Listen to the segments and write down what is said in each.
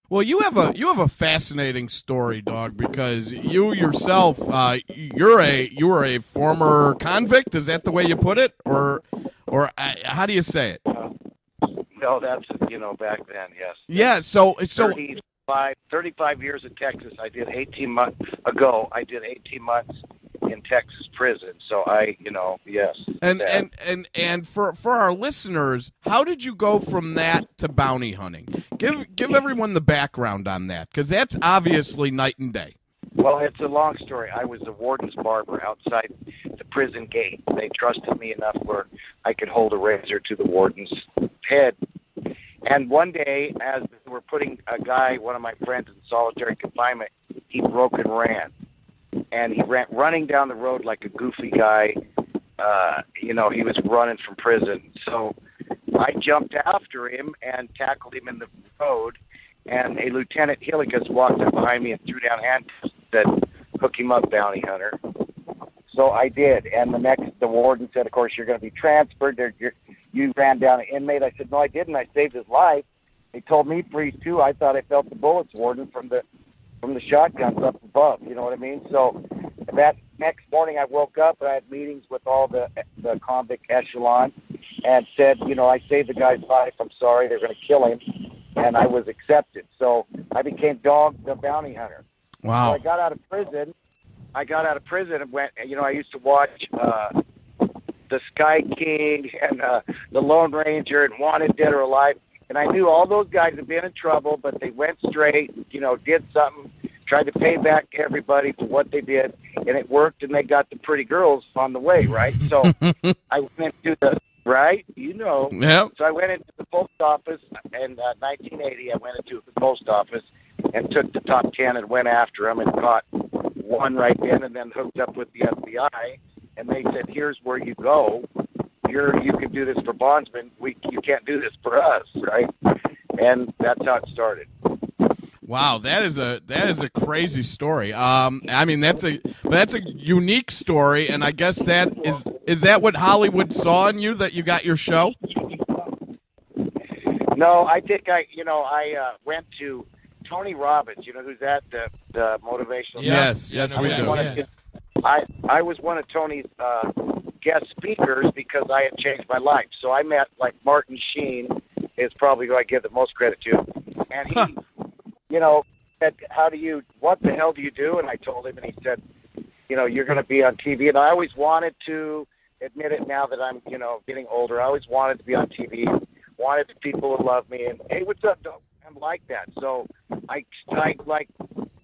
Well, you have a fascinating story, dog, because you yourself you were a former convict. Is that the way you put it, or how do you say it? No, that's back then, yes. Yeah. So 35 years in Texas. I did 18 months ago. I did 18 months in Texas prison. So yes. And for our listeners, how did you go from that to bounty hunting? Give everyone the background on that, because that's obviously night and day. Well, it's a long story. I was the warden's barber outside the prison gate. They trusted me enough where I could hold a razor to the warden's head. And one day, as we were putting a guy, one of my friends, in solitary confinement, he broke and ran. And he ran running down the road like a goofy guy. He was running from prison. So I jumped after him and tackled him in the road. And a Lieutenant Hilligus walked up behind me and threw down handcuffs and said, "Hook him up, bounty hunter." So I did. And the warden said, "Of course, you're going to be transferred. You ran down an inmate." I said, "No, I didn't. I saved his life." They told me freeze too. I thought I felt the bullets, warden, from the shotguns up above. You know what I mean? So that next morning I woke up and I had meetings with all the convict echelon and said, I saved the guy's life. I'm sorry. They're going to kill him. And I was accepted. So I became Dog the Bounty Hunter. Wow. So I got out of prison and went, I used to watch the Sky King and the Lone Ranger and Wanted Dead or Alive. And I knew all those guys had been in trouble, but they went straight, did something, tried to pay back everybody for what they did, and it worked, and they got the pretty girls on the way, right? So I went into Yep. So I went into the post office in 1980. I went into the post office and took the top 10 and went after them and caught one right then, and then hooked up with the FBI, and they said, "Here's where you go. You can do this for bondsmen. You can't do this for us," right? And that's how it started. Wow, that is a crazy story. That's a unique story, and I guess that is that what Hollywood saw in you, that you got your show? No, I think I went to Tony Robbins. You know who's that? The motivational. Yes, we do. I was one of Tony's guest speakers because I had changed my life. So I met Martin Sheen is probably who I give the most credit to, and he, said, what the hell do you do? And I told him, and he said, you're going to be on TV. And I always wanted to admit it now that I'm, getting older. I always wanted to be on TV, wanted people to love me, and hey, what's up, dog? I'm like that. So I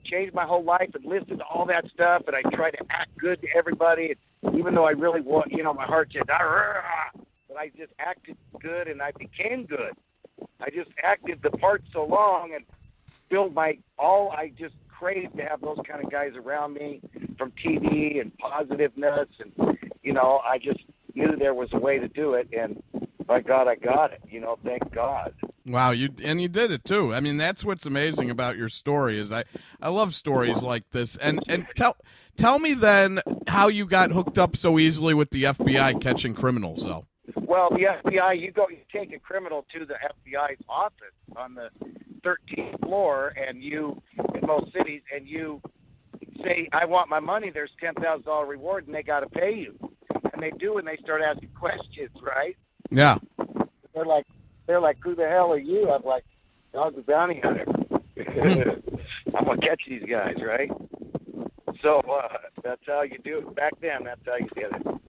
changed my whole life and listened to all that stuff, and I tried to act good to everybody, even though I really want, my heart said, but I just acted good, and I became good. I just acted the part so long and filled I just craved to have those kind of guys around me from TV and positiveness, and, I just knew there was a way to do it, and by God, I got it, thank God. Wow, you did it too. I mean, that's what's amazing about your story is I love stories like this. And tell me then how you got hooked up so easily with the FBI catching criminals, though. Well, the FBI, you take a criminal to the FBI's office on the 13th floor, and in most cities, and you say, "I want my money." There's $10,000 reward, and they got to pay you, and they do, and they start asking questions, right? Yeah. They're like, "Who the hell are you?" I'm like, "Dog the Bounty Hunter." I'm gonna catch these guys, right? So that's how you do it. Back then, that's how you did it.